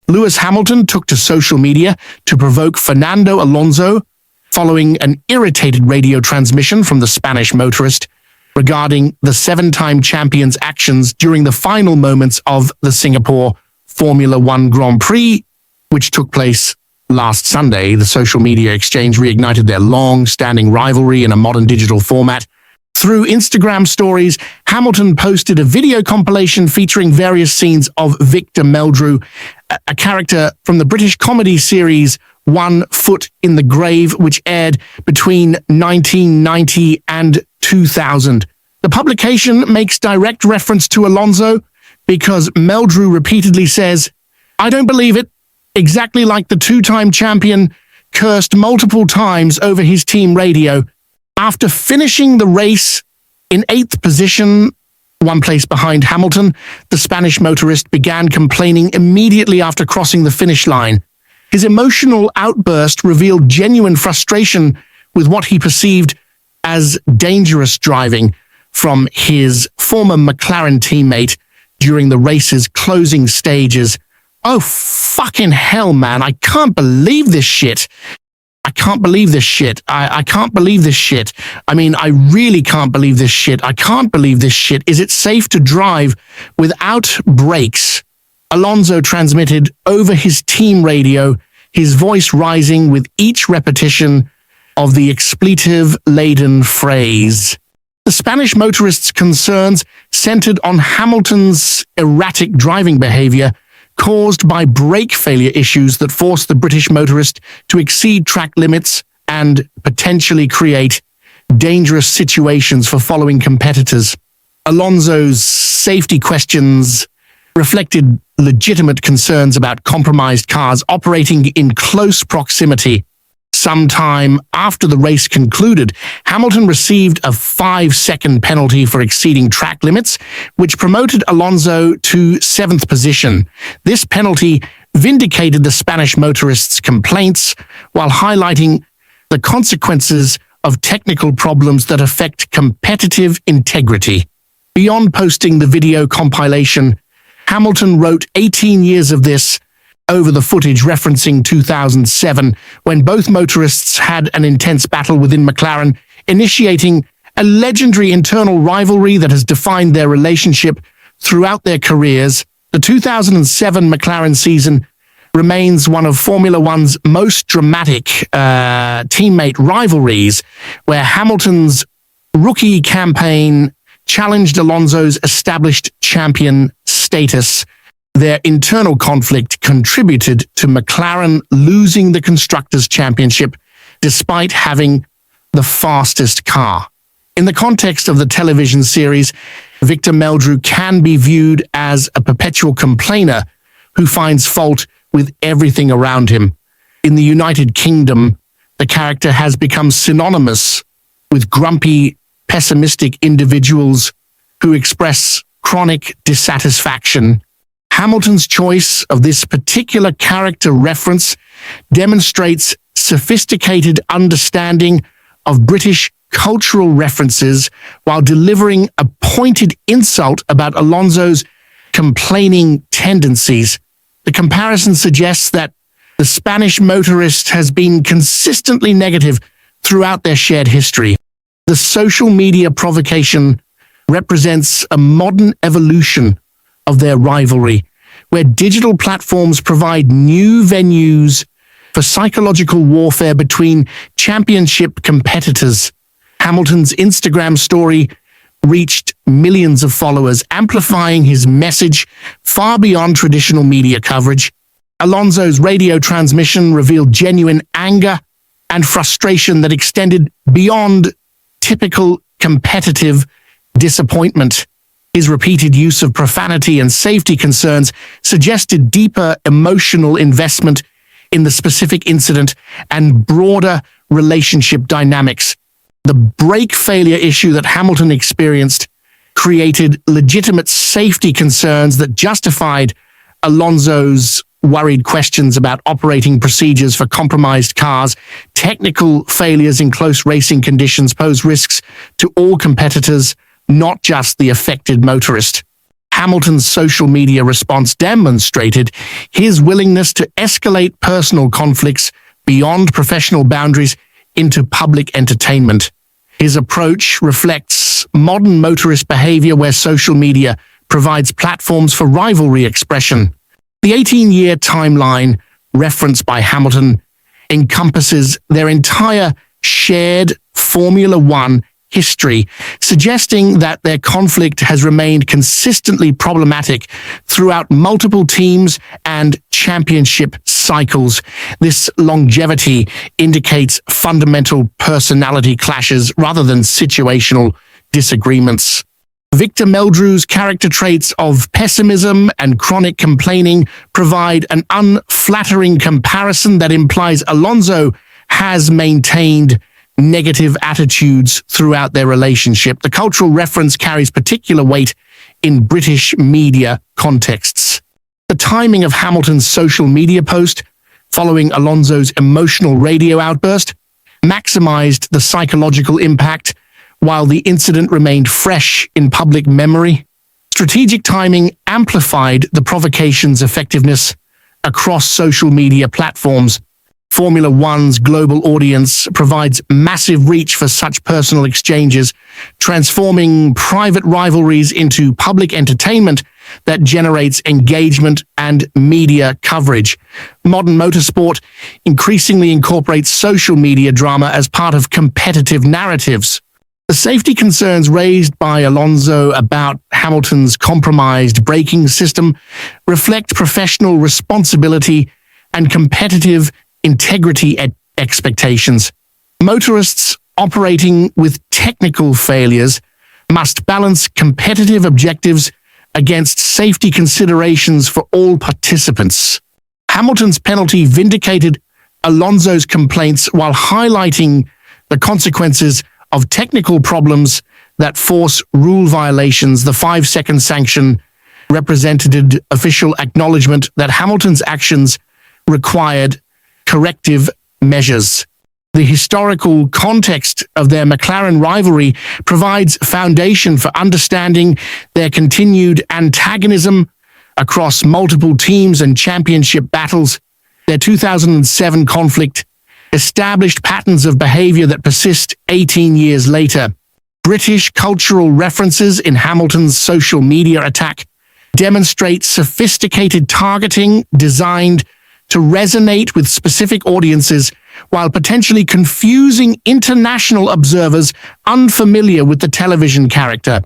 Lewis Hamilton took to social media to provoke Fernando Alonso following an irritated radio transmission from the Spanish motorist regarding the seven-time champion's actions during the final moments of the Singapore Formula One Grand Prix, which took place last Sunday. The social media exchange reignited their long-standing rivalry in a modern digital format. Through Instagram stories, Hamilton posted a video compilation featuring various scenes of Victor Meldrew, a character from the British comedy series 1 Foot in the Grave, which aired between 1990 and 2000. The publication makes direct reference to Alonso because Meldrew repeatedly says, "I don't believe it," exactly like the two-time champion cursed multiple times over his team radio. After finishing the race in 8th position, one place behind Hamilton, the Spanish motorist began complaining immediately after crossing the finish line. His emotional outburst revealed genuine frustration with what he perceived as dangerous driving from his former McLaren teammate during the race's closing stages. "Oh, fucking hell, man. I can't believe this shit. I can't believe this shit. I can't believe this shit. I mean, I really can't believe this shit. I can't believe this shit. Is it safe to drive without brakes?" Alonso transmitted over his team radio, his voice rising with each repetition of the expletive-laden phrase. The Spanish motorist's concerns centered on Hamilton's erratic driving behavior caused by brake failure issues that forced the British motorist to exceed track limits and potentially create dangerous situations for following competitors. Alonso's safety questions reflected legitimate concerns about compromised cars operating in close proximity. Sometime after the race concluded, Hamilton received a 5-second penalty for exceeding track limits, which promoted Alonso to 7th position. This penalty vindicated the Spanish motorist's complaints while highlighting the consequences of technical problems that affect competitive integrity. Beyond posting the video compilation, Hamilton wrote 18 years of this over the footage referencing 2007, when both motorists had an intense battle within McLaren, initiating a legendary internal rivalry that has defined their relationship throughout their careers. The 2007 McLaren season remains one of Formula One's most dramatic teammate rivalries, where Hamilton's rookie campaign challenged Alonso's established champion status. Their internal conflict contributed to McLaren losing the Constructors' Championship despite having the fastest car. In the context of the television series, Victor Meldrew can be viewed as a perpetual complainer who finds fault with everything around him. In the United Kingdom, the character has become synonymous with grumpy, pessimistic individuals who express chronic dissatisfaction. Hamilton's choice of this particular character reference demonstrates sophisticated understanding of British cultural references while delivering a pointed insult about Alonso's complaining tendencies. The comparison suggests that the Spanish motorist has been consistently negative throughout their shared history. The social media provocation represents a modern evolution of their rivalry, where digital platforms provide new venues for psychological warfare between championship competitors. Hamilton's Instagram story reached millions of followers, amplifying his message far beyond traditional media coverage. Alonso's radio transmission revealed genuine anger and frustration that extended beyond typical competitive disappointment. His repeated use of profanity and safety concerns suggested deeper emotional investment in the specific incident and broader relationship dynamics. The brake failure issue that Hamilton experienced created legitimate safety concerns that justified Alonso's worried questions about operating procedures for compromised cars. Technical failures in close racing conditions pose risks to all competitors, not just the affected motorist. Hamilton's social media response demonstrated his willingness to escalate personal conflicts beyond professional boundaries into public entertainment. His approach reflects modern motorist behavior where social media provides platforms for rivalry expression. The 18-year timeline referenced by Hamilton encompasses their entire shared Formula One history, suggesting that their conflict has remained consistently problematic throughout multiple teams and championship cycles. This longevity indicates fundamental personality clashes rather than situational disagreements. Victor Meldrew's character traits of pessimism and chronic complaining provide an unflattering comparison that implies Alonso has maintained negative attitudes throughout their relationship. The cultural reference carries particular weight in British media contexts. The timing of Hamilton's social media post following Alonso's emotional radio outburst maximized the psychological impact while the incident remained fresh in public memory. Strategic timing amplified the provocation's effectiveness across social media platforms. Formula One's global audience provides massive reach for such personal exchanges, transforming private rivalries into public entertainment that generates engagement and media coverage. Modern motorsport increasingly incorporates social media drama as part of competitive narratives. The safety concerns raised by Alonso about Hamilton's compromised braking system reflect professional responsibility and competitive integrity expectations. Motorists operating with technical failures must balance competitive objectives against safety considerations for all participants. Hamilton's penalty vindicated Alonso's complaints while highlighting the consequences of technical problems that force rule violations. The 5-second sanction represented official acknowledgement that Hamilton's actions required corrective measures. The historical context of their McLaren rivalry provides foundation for understanding their continued antagonism across multiple teams and championship battles. Their 2007 conflict established patterns of behavior that persist 18 years later. British cultural references in Hamilton's social media attack demonstrate sophisticated targeting designed to resonate with specific audiences while potentially confusing international observers unfamiliar with the television character.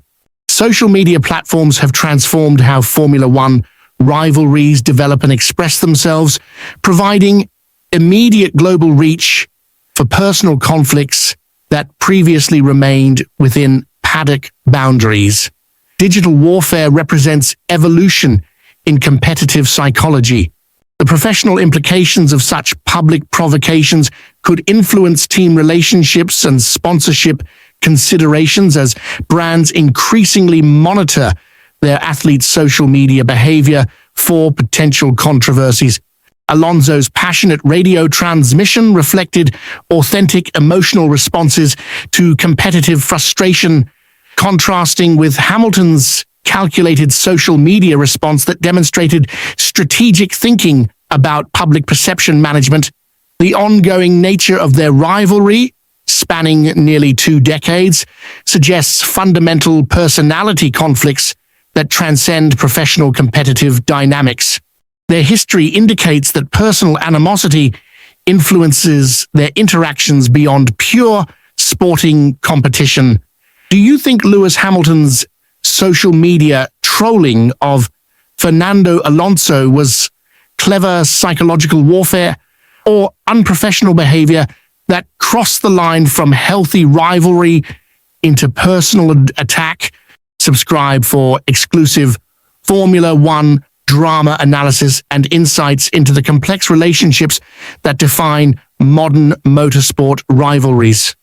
Social media platforms have transformed how Formula One rivalries develop and express themselves, providing immediate global reach for personal conflicts that previously remained within paddock boundaries. Digital warfare represents evolution in competitive psychology. The professional implications of such public provocations could influence team relationships and sponsorship considerations as brands increasingly monitor their athletes' social media behavior for potential controversies. Alonso's passionate radio transmission reflected authentic emotional responses to competitive frustration, contrasting with Hamilton's calculated social media response that demonstrated strategic thinking about public perception management. The ongoing nature of their rivalry, spanning nearly 2 decades, suggests fundamental personality conflicts that transcend professional competitive dynamics. Their history indicates that personal animosity influences their interactions beyond pure sporting competition. Do you think Lewis Hamilton's social media trolling of Fernando Alonso was clever psychological warfare or unprofessional behavior that crossed the line from healthy rivalry into personal attack? Subscribe for exclusive Formula One drama analysis and insights into the complex relationships that define modern motorsport rivalries.